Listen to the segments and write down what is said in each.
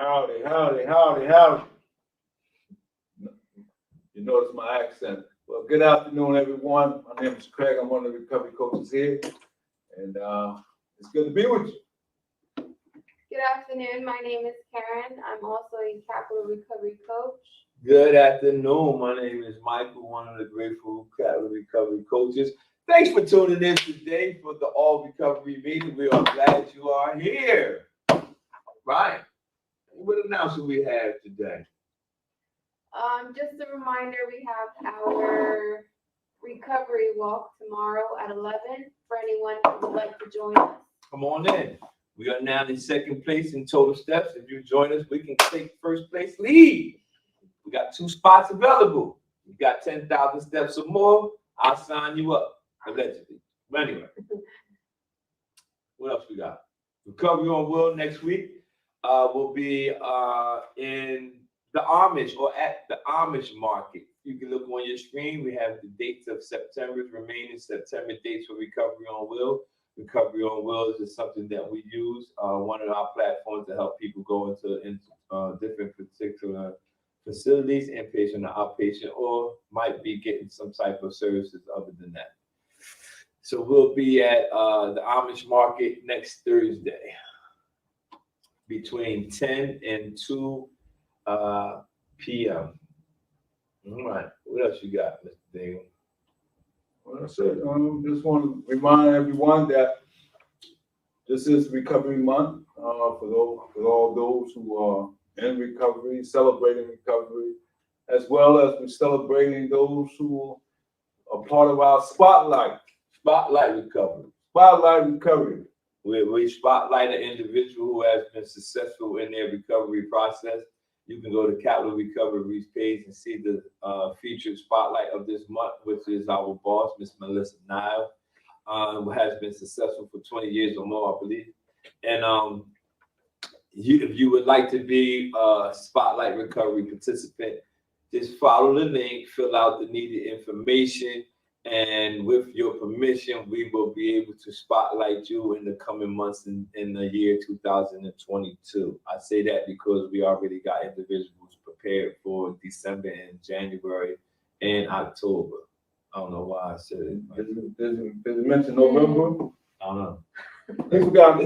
Howdy, howdy, howdy, howdy. You notice my accent. Well, good afternoon, everyone. My name is Craig. I'm one of the recovery coaches here. And it's good to be with you. Good afternoon. My name is Karen. I'm also a Capital Recovery Coach. Good afternoon. My name is Michael, one of the Grateful Capital Recovery Coaches. Thanks for tuning in today for the All Recovery meeting. We are glad you are here. Right. What announcement we have today? Just a reminder, we have our recovery walk tomorrow at 11 for anyone who would like to join us. Come on in. We are now in second place in total steps. If you join us, we can take first place lead. We got 2 spots available. You got 10,000 steps or more, I'll sign you up, allegedly. But anyway, what else we got? Recovery on Will next week will be in the Amish or at the Amish market. You can look on your screen. We have the dates of September's remaining September dates for Recovery on Will. Recovery on Will is something that we use, one of our platforms to help people go into different particular facilities, inpatient or outpatient, or might be getting some type of services other than that. So we'll be at the Amish market next Thursday between 10 and 2 p.m. All right. What else you got, Mr. Dingle? Well, that's it. Just want to remind everyone that this is Recovery Month for all those who are in recovery, celebrating recovery, as well as we're celebrating those who are part of our Spotlight Recovery. Spotlight Recovery. We spotlight an individual who has been successful in their recovery process. You can go to Capital Recovery's page and see the featured spotlight of this month, which is our boss, Miss Melissa Nile, who has been successful for 20 years or more, I believe. And if you would like to be a Spotlight Recovery participant, just follow the link, fill out the needed information, and with your permission, we will be able to spotlight you in the coming months in the year 2022. I say that because we already got individuals prepared for December and January and October. I don't know why I said it. Did it mention November? I don't know. He forgot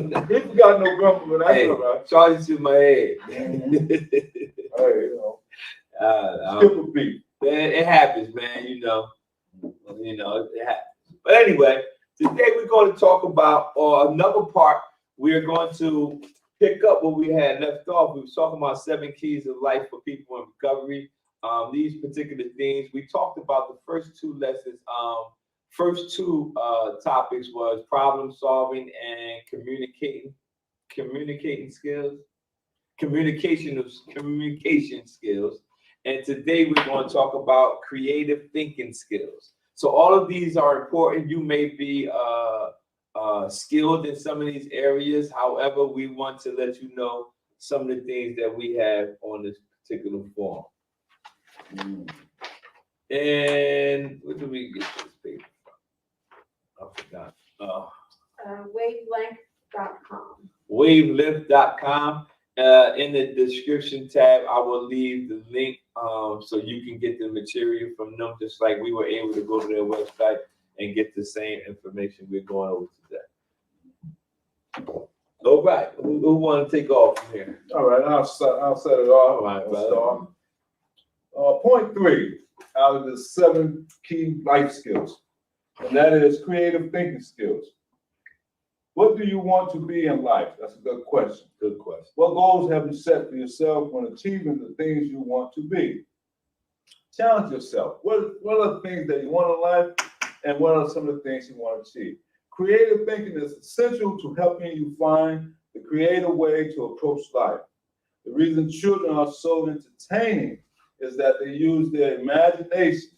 November, but that's Hey, all right. charge to my head. Hey, skip a beat. It happens, man. You know, it happens. But anyway, today we're going to talk about another part. We're going to pick up what we had left off. We were talking about 7 keys of life for people in recovery. These particular things, we talked about the first 2 lessons. First 2 topics was problem solving and communication skills. Communication skills. And today we're going to talk about creative thinking skills. So all of these are important. You may be skilled in some of these areas. However, we want to let you know some of the things that we have on this particular form. And what do we get this paper from? I forgot. Wavelength.com. Wavelength.com. In the description tab, I will leave the link so you can get the material from them, just like we were able to go to their website and get the same information we're going over today. All right, who want to take off from here? All right, I'll set it off. All right, brother. Point 3 out of the 7 key life skills, and that is creative thinking skills. What do you want to be in life? That's a good question. Good question. What goals have you set for yourself when achieving the things you want to be? Challenge yourself. What are the things that you want in life, and what are some of the things you want to achieve? Creative thinking is essential to helping you find the creative way to approach life. The reason children are so entertaining is that they use their imagination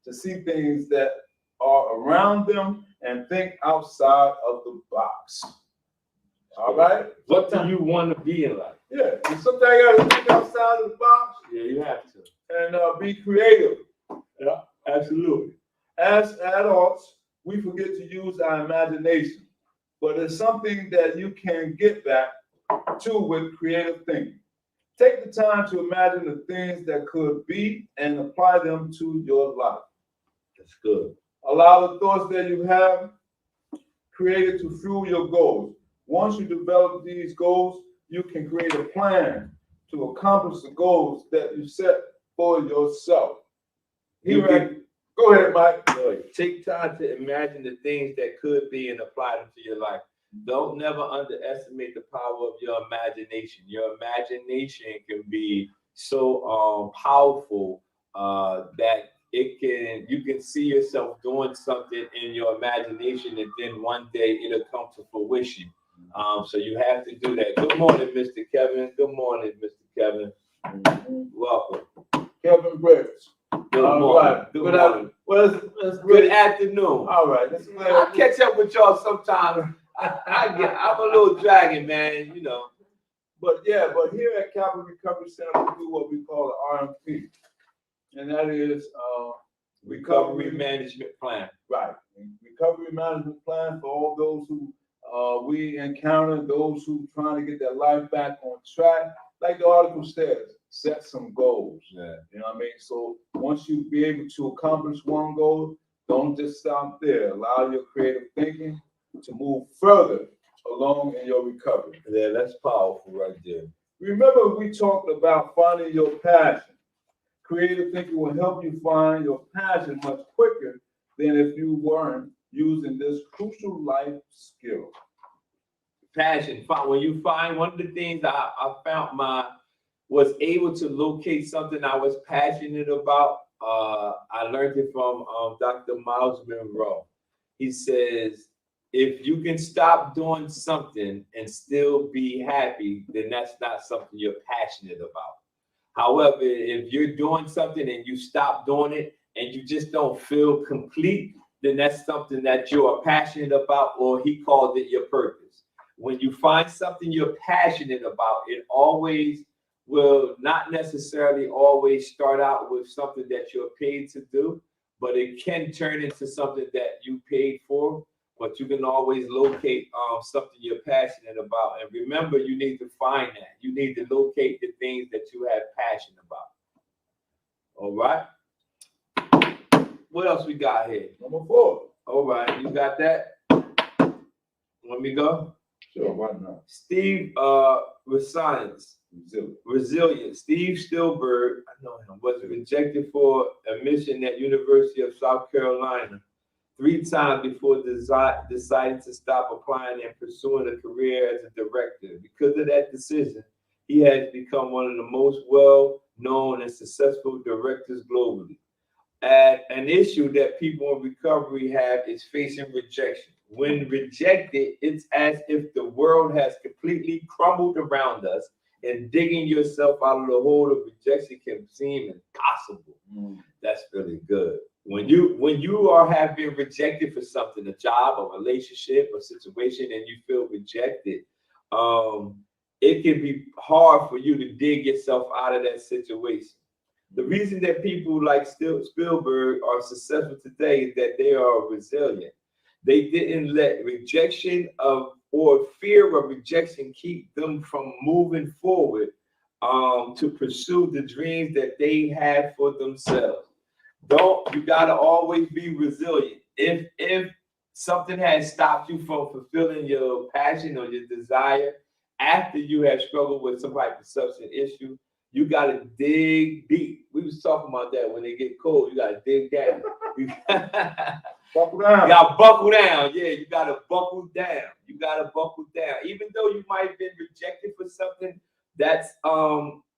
to see things that are around them and think outside of the box. All right? What do you want to be in life? Yeah, and sometimes you gotta think outside of the box Yeah, you have to. and be creative. Yeah, absolutely. As adults, we forget to use our imagination, but it's something that you can get back to with creative thinking. Take the time to imagine the things that could be and apply them to your life. That's good. Allow the thoughts that you have created to fuel your goals. Once you develop these goals, you can create a plan to accomplish the goals that you set for yourself. You Go ahead, Mike. Take time to imagine the things that could be and apply them to your life. Don't never underestimate the power of your imagination. Your imagination can be so powerful that you can see yourself doing something in your imagination, and then one day it'll come to fruition. So you have to do that. Good morning, Mr. Kevin. Good morning, Mr. Kevin. Welcome. Kevin Briggs. Good All morning. right. Good morning. Well, let's Good afternoon. all right. Let's I'll catch up with y'all sometime. I'm a little dragon, man, you know. But here at Capital Recovery Center, we do what we call the RMP. And that is Recovery management plan. right. Recovery management plan for all those who we encounter, those who trying to get their life back on track. Like the article says, set some goals. Yeah. You know what I mean? So once you be able to accomplish one goal, don't just stop there. Allow your creative thinking to move further along in your recovery. Yeah, that's powerful right there. Remember, we talked about finding your passion. Creative thinking will help you find your passion much quicker than if you weren't using this crucial life skill. Passion. When you find one of the things I found was able to locate something I was passionate about. I learned it from Dr. Miles Monroe. He says, if you can stop doing something and still be happy, then that's not something you're passionate about. However, if you're doing something and you stop doing it and you just don't feel complete, then that's something that you're passionate about, or he called it your purpose. When you find something you're passionate about, it always will not necessarily always start out with something that you're paid to do, but it can turn into something that you paid for. But you can always locate something you're passionate about. And remember, you need to find that. You need to locate the things that you have passion about. All right. What else we got here? Number 4. All right, you got that? Let me go. Sure, why not? Steve Resilience. Steve Spielberg, I know him, was rejected for admission at University of South Carolina 3 times before deciding to stop applying and pursuing a career as a director. Because of that decision, he has become one of the most well-known and successful directors globally. An issue that people in recovery have is facing rejection. When rejected, it's as if the world has completely crumbled around us, and digging yourself out of the hole of rejection can seem impossible. That's really good. When you have been rejected for something, a job, a relationship, a situation, and you feel rejected, it can be hard for you to dig yourself out of that situation. The reason that people like Spielberg are successful today is that they are resilient. They didn't let rejection or fear of rejection keep them from moving forward to pursue the dreams that they had for themselves. You gotta always be resilient. If something has stopped you from fulfilling your passion or your desire after you have struggled with some type of substance issue, you gotta dig deep. We was talking about that when they get cold. You gotta dig down. Buckle down. You gotta buckle down. Yeah, you gotta buckle down. You gotta buckle down. Even though you might have been rejected for something, that's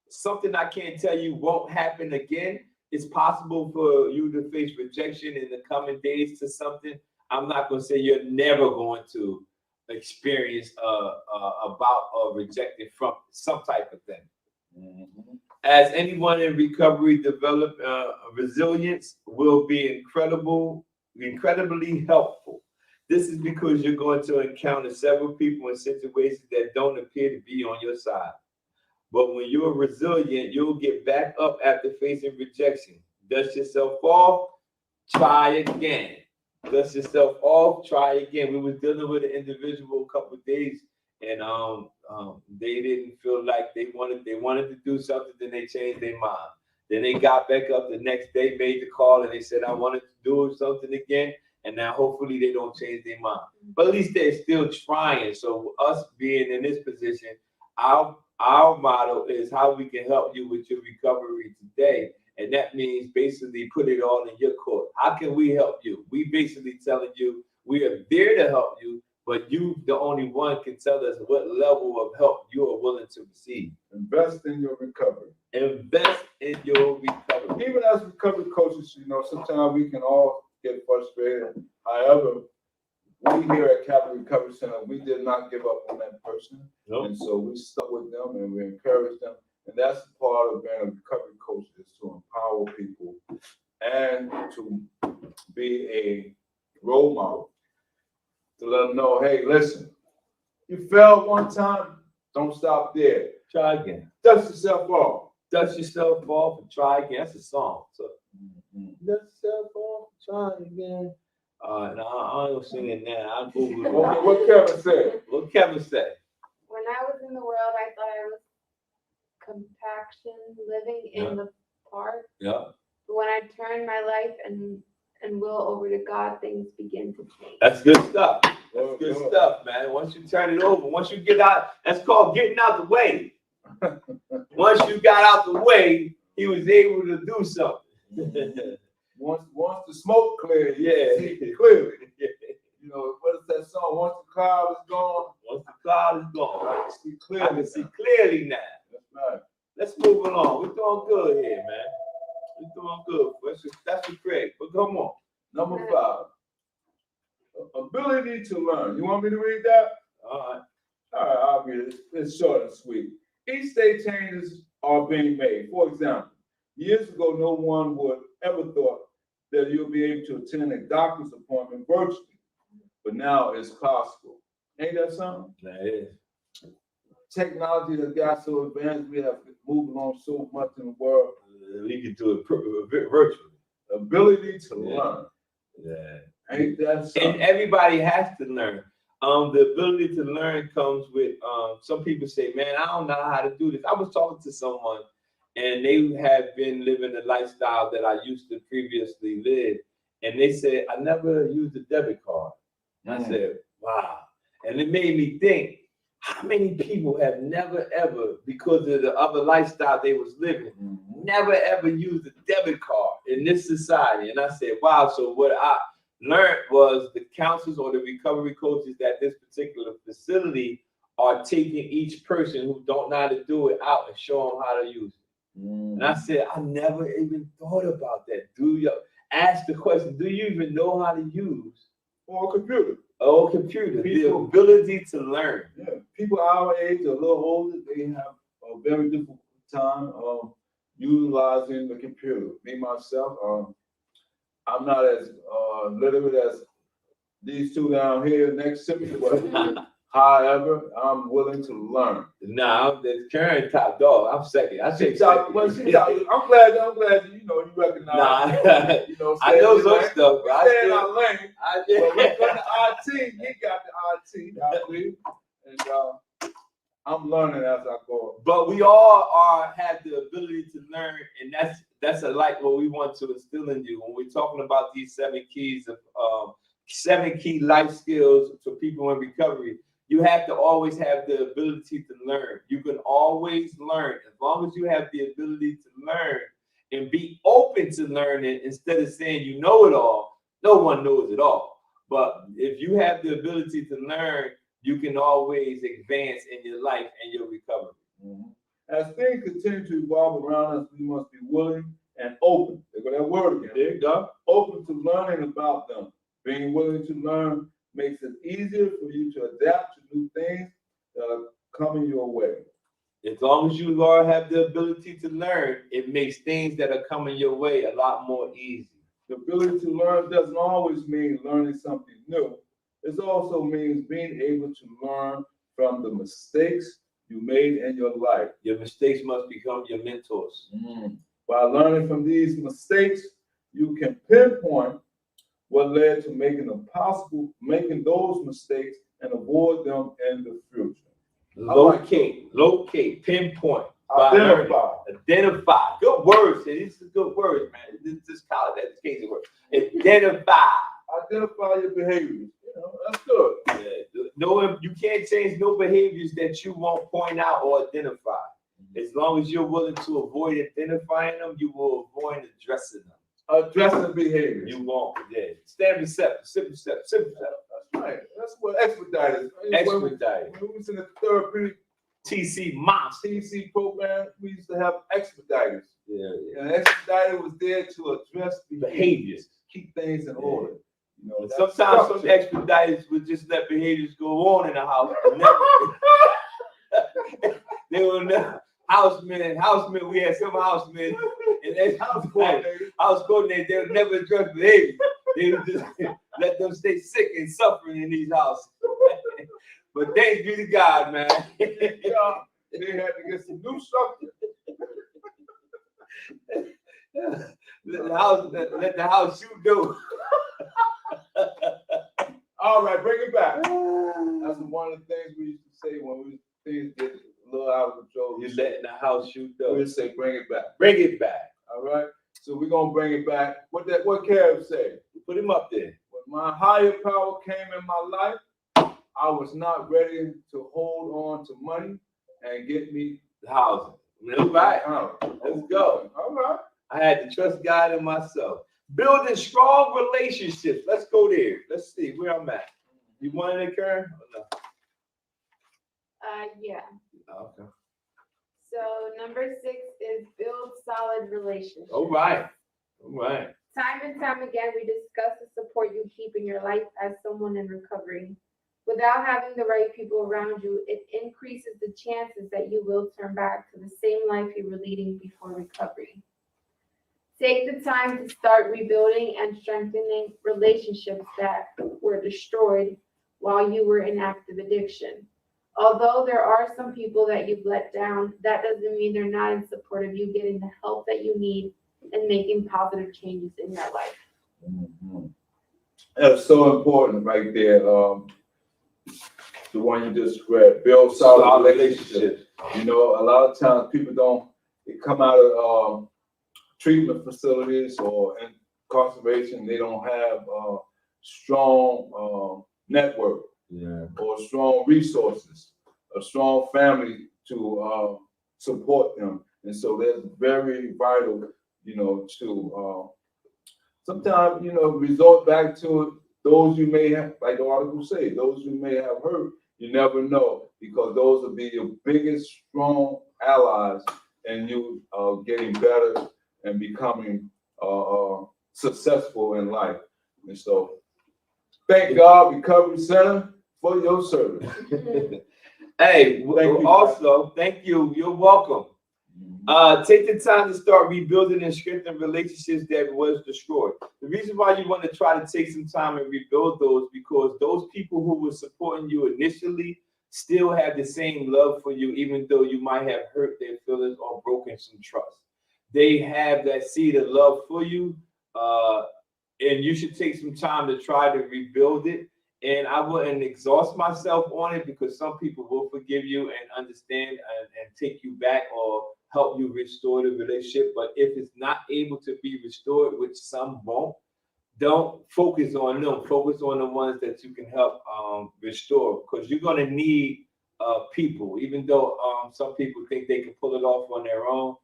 something I can't tell you won't happen again. It's possible for you to face rejection in the coming days to something. I'm not gonna say you're never going to experience a bout of rejection from some type of thing. Mm-hmm. As anyone in recovery develop resilience will be incredibly helpful. This is because you're going to encounter several people in situations that don't appear to be on your side. But when you're resilient, you'll get back up after facing rejection. Dust yourself off, try again. Dust yourself off, try again. We were dealing with an individual a couple of days and they didn't feel like they wanted to do something, then they changed their mind. Then they got back up the next day, made the call, and they said, I wanted to do something again. And now hopefully they don't change their mind. But at least they're still trying. So us being in this position, our motto is how we can help you with your recovery today. And that means basically put it all in your court. How can we help you? We basically telling you we are there to help you, but you, the only one, can tell us what level of help you are willing to receive. Invest in your recovery. Invest in your recovery. Even as recovery coaches, sometimes we can all get frustrated. However, we here at Capital Recovery Center, we did not give up on that person. Nope. And so we stuck with them and we encouraged them. And that's part of being a recovery coach, is to empower people and to be a role model. To let them know, hey, listen, you failed one time, don't stop there. Try again. Dust yourself off. Dust yourself off and try again. That's a song. So dust yourself off, try again. And I ain't gonna sing it now. I'll Google it. Okay, what Kevin said. What Kevin said? When I was in the world, I thought I was compaction, living in the park. Yeah. But when I turn my life and will over to God, things begin to change. That's good stuff. That's good stuff, man. Once you turn it over, once you get out, that's called getting out the way. Once you got out the way, he was able to do something. Once the smoke cleared, Yeah. you see clearly. What is that song? Once the cloud is gone, Once the cloud is gone, I can see I clearly. can see clearly now. That's right. Let's move along. We're doing good here, man. We're doing good. That's the Craig. But come on. Number 5, ability to learn. You want me to read that? All right. All right, I'll read it. It's short and sweet. Each day changes are being made. For example, years ago, no one would ever thought that you'll be able to attend a doctor's appointment virtually, but now it's possible. Ain't that something? That is. Technology has got so advanced, we have moved along so much in the world. We can do it virtually. Ability to Yeah. learn. Yeah. Ain't that something? And everybody has to learn. The ability to learn comes with, some people say, man, I don't know how to do this. I was talking to someone and they have been living the lifestyle that I used to previously live. And they said, I never used a debit card. And I said, wow. And it made me think, how many people have never ever, because of the other lifestyle they was living, never ever used a debit card in this society? And I said, wow. So what I learned was the counselors or the recovery coaches at this particular facility are taking each person who don't know how to do it out and show them how to use it. And I said, I never even thought about that. Ask the question, do you even know how to use Or a computer. a computer? People- The ability to learn. Yeah, people our age, a little older, they have a very difficult time of utilizing the computer. Me, myself, I'm not as literate as these two down here next to me, but however, I'm willing to learn. Nah, the current top dog. I'm second. I say I'm glad you recognize. Nah, I stay know in some lane. stuff. We I stay in still- our lane. I But when it just, comes to IT, he got the IT, I believe. And I'm learning as I go. but we all have the ability to learn, and that's like what we want to instill in you when we're talking about these 7 keys of 7 key life skills for people in recovery. You have to always have the ability to learn. You can always learn as long as you have the ability to learn and be open to learning instead of saying you know it all. No one knows it all. But if you have the ability to learn, you can always advance in your life and your recovery. As things continue to evolve around us, we must be willing and open. There go that word again. There you go. Open to learning about them. Being willing to learn makes it easier for you to adapt to new things that are coming your way. As long as you all have the ability to learn, it makes things that are coming your way a lot more easy. The ability to learn doesn't always mean learning something new. It also means being able to learn from the mistakes you made in your life. Your mistakes must become your mentors. By learning from these mistakes, you can pinpoint what led to making those mistakes and avoid them in the future. locate, pinpoint, by learning. Identify. Good words. These are good words, man. This college education word. Identify. Identify your behaviors. You know, that's good. Yeah. No, you can't change no behaviors that you won't point out or identify. As long as you're willing to avoid identifying them, you will avoid addressing them. Addressing behaviors. You won't. Yeah. Stand receptive. Simple step. Simple step. That's right. That's what expedite is. Expedite. When we was in the therapeutic TC Moms. TC program, we used to have expediters. Yeah. And expediter was there to address Behaviors. keep things in order. You know, Sometimes some expediters would just let behaviors go on in the house. They will never. Housemen, we had some housemen, and they house coordinators, they would never address behavior. They would just let them stay sick and suffering in these houses. But thanks be to God, man. They had to get some new structure. Let the house shoot do. All right, bring it back. That's one of the things we used to say when things get a little out of control. You letting the house shoot We though. would say, bring it back. Bring it back. All right. So we're gonna bring it back. What Kev say? Put him up there. When my higher power came in my life, I was not ready to hold on to money and get me The housing. All right. out. Let's go. All right. I had to trust God and myself. Building strong relationships. Let's go there. Let's see where I'm at. You wanted it, Karen? Or no? Yeah. Okay. So number 6 is build solid relationships. All right. Time and time again, we discuss the support you keep in your life as someone in recovery. Without having the right people around you, it increases the chances that you will turn back to the same life you were leading before recovery. Take the time to start rebuilding and strengthening relationships that were destroyed while you were in active addiction. Although there are some people that you've let down, that doesn't mean they're not in support of you getting the help that you need and making positive changes in your life. Mm-hmm. That's so important right there. The one you just read, build solid relationships. You know, a lot of times people they come out of treatment facilities or incarceration, they don't have a strong network. Yeah. Or strong resources, a strong family to support them. And so that's very vital, you know, to sometimes, you know, resort back to those you may have, like the article say, those you may have hurt, you never know, because those will be your biggest strong allies in you getting better and becoming successful in life. And so thank God, Recovery Center, for your service. Hey, you. Thank you. You're welcome. Take the time to start rebuilding and strengthening relationships that was destroyed. The reason why you want to try to take some time and rebuild those, because those people who were supporting you initially still have the same love for you, even though you might have hurt their feelings or broken some trust. They have that seed of love for you, and you should take some time to try to rebuild it. And I wouldn't exhaust myself on it, because some people will forgive you and understand and take you back or help you restore the relationship. But if it's not able to be restored, which some won't, don't focus on them. Focus on the ones that you can help restore, because you're going to need people. Even though some people think they can pull it off on their own,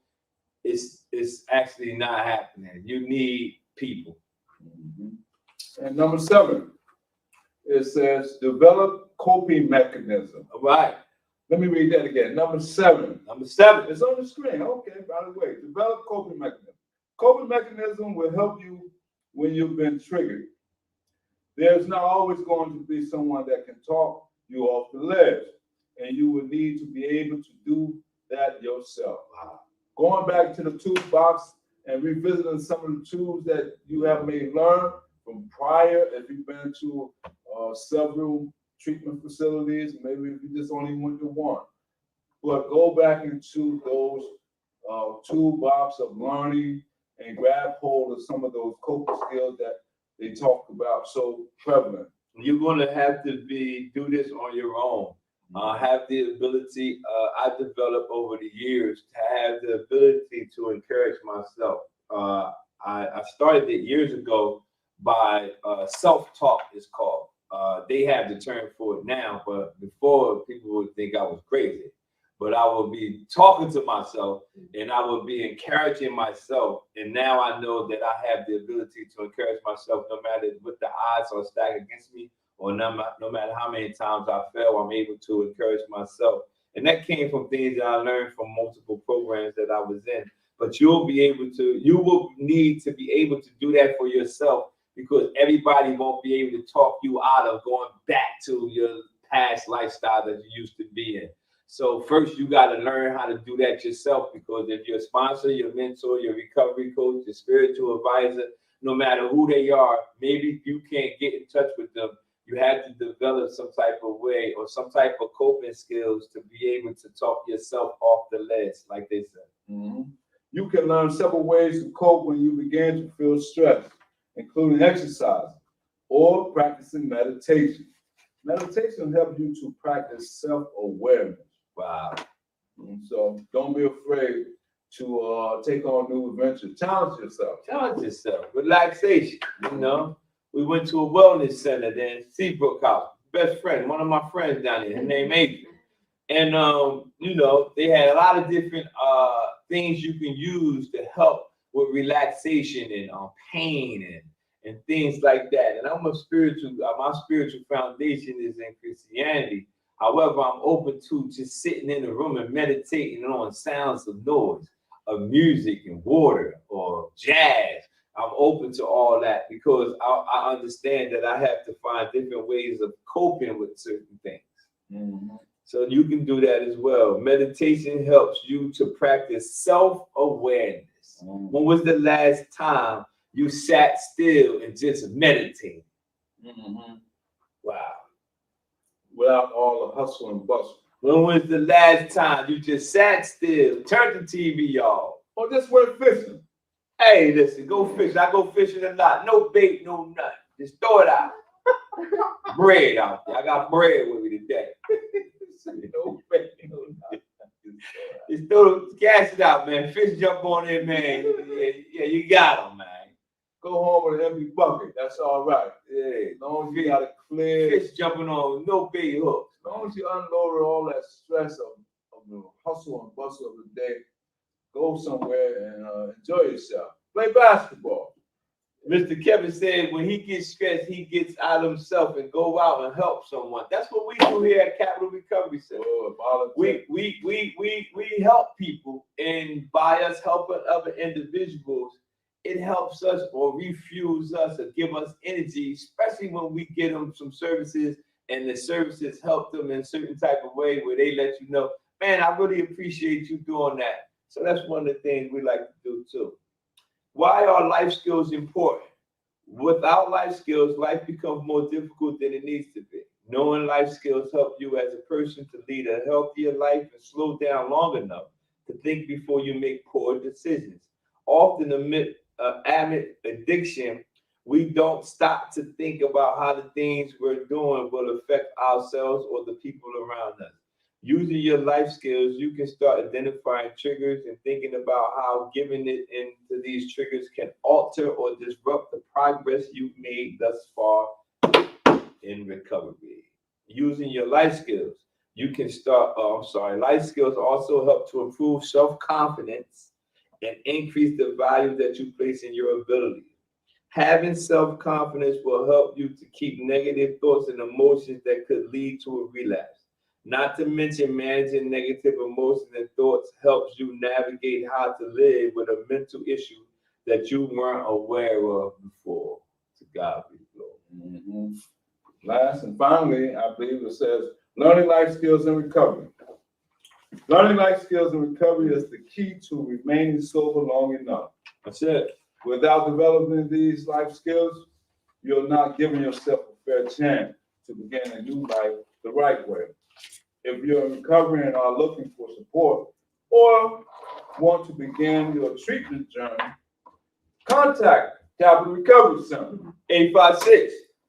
it's actually not happening. You need people. Mm-hmm. And number 7. It says, develop coping mechanism. All right. Let me read that again. Number 7. Number 7. It's on the screen. Okay, by the way, develop coping mechanism. Coping mechanism will help you when you've been triggered. There's not always going to be someone that can talk you off the ledge, and you will need to be able to do that yourself. Going back to the toolbox and revisiting some of the tools that you have may learn from prior, if you've been to several treatment facilities, maybe if you just only went to one. But go back into those toolbox of learning and grab hold of some of those coping skills that they talk about so prevalent. You're going to have to do this on your own. Have the ability, I developed over the years to have the ability to encourage myself. I started it years ago by self-talk, it's called. They have the term for it now, but before people would think I was crazy. But I would be talking to myself and I would be encouraging myself. And now I know that I have the ability to encourage myself no matter what the odds are stacked against me, or no matter how many times I fail, I'm able to encourage myself. And that came from things that I learned from multiple programs that I was in. But you will need to be able to do that for yourself, because everybody won't be able to talk you out of going back to your past lifestyle that you used to be in. So first you got to learn how to do that yourself, because if your sponsor, your mentor, your recovery coach, your spiritual advisor, no matter who they are, maybe you can't get in touch with them. You have to develop some type of way or some type of coping skills to be able to talk yourself off the ledge, like they said. Mm-hmm. You can learn several ways to cope when you begin to feel stressed, including exercise or practicing meditation. Meditation helps you to practice self-awareness. Wow. So don't be afraid to take on new adventures. Challenge yourself. Challenge yourself. Relaxation. You know, we went to a wellness center there in Seabrook House. Best friend, one of my friends down there, her name Adrian. And you know, they had a lot of different things you can use to help with relaxation and pain and things like that. And I'm a spiritual, my spiritual foundation is in Christianity. However, I'm open to just sitting in the room and meditating on sounds of noise, of music and water or jazz. I'm open to all that because I understand that I have to find different ways of coping with certain things. Mm-hmm. So you can do that as well. Meditation helps you to practice self-awareness. Mm-hmm. When was the last time you sat still and just meditated? Mm-hmm. Wow. Without all the hustle and bustle. When was the last time you just sat still, turned the TV off? Or just went fishing? Hey, listen, go fishing. I go fishing a lot. No bait, no nothing. Just throw it out. Bread out there. I got bread with me today. No bait, no nothing. Just throw the gas it out, man. Fish jump on in, man. Yeah, you got them, man. Go home with an empty bucket. That's all right. Yeah. As long as you got a clear fish jumping on, no bait hooks. As long as you unload all that stress of the hustle and bustle of the day, go somewhere and enjoy yourself. Play basketball. Mr. Kevin said when he gets stressed, he gets out of himself and go out and help someone. That's what we do here at Capital Recovery Center. We help people, and by us helping other individuals, it helps us or refuels us or give us energy, especially when we get them some services and the services help them in a certain type of way where they let you know, man, I really appreciate you doing that. So that's one of the things we like to do too. Why are life skills important? Without life skills, life becomes more difficult than it needs to be. Knowing life skills help you as a person to lead a healthier life and slow down long enough to think before you make poor decisions. Often amid addiction, we don't stop to think about how the things we're doing will affect ourselves or the people around us. Using your life skills, you can start identifying triggers and thinking about how giving it into these triggers can alter or disrupt the progress you've made thus far in recovery. Using your life skills, you can start, life skills also help to improve self-confidence and increase the value that you place in your ability. Having self-confidence will help you to keep negative thoughts and emotions that could lead to a relapse. Not to mention managing negative emotions and thoughts helps you navigate how to live with a mental issue that you weren't aware of before. To God be glory. Mm-hmm. Last and finally, I believe it says, learning life skills and recovery. Learning life skills and recovery is the key to remaining sober long enough. That's it. Without developing these life skills, you're not giving yourself a fair chance to begin a new life the right way. If you're in recovery and are looking for support or want to begin your treatment journey, contact Capital Recovery Center.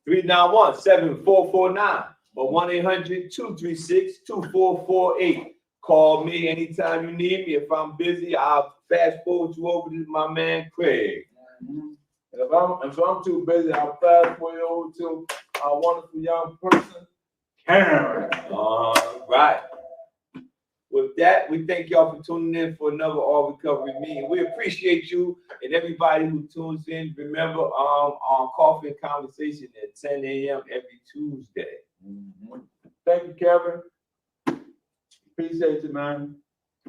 856-391-7449. or 1-800-236-2448. Call me anytime you need me. If I'm busy, I'll fast forward you over to my man Craig. And if I'm too busy, I'll fast forward over to our wonderful young person, Karen. All right. With that, we thank y'all for tuning in for another All Recovery meeting. We appreciate you and everybody who tunes in. Remember, on Coffee and Conversation at 10 a.m. every Tuesday. Thank you, Kevin. Appreciate you, man.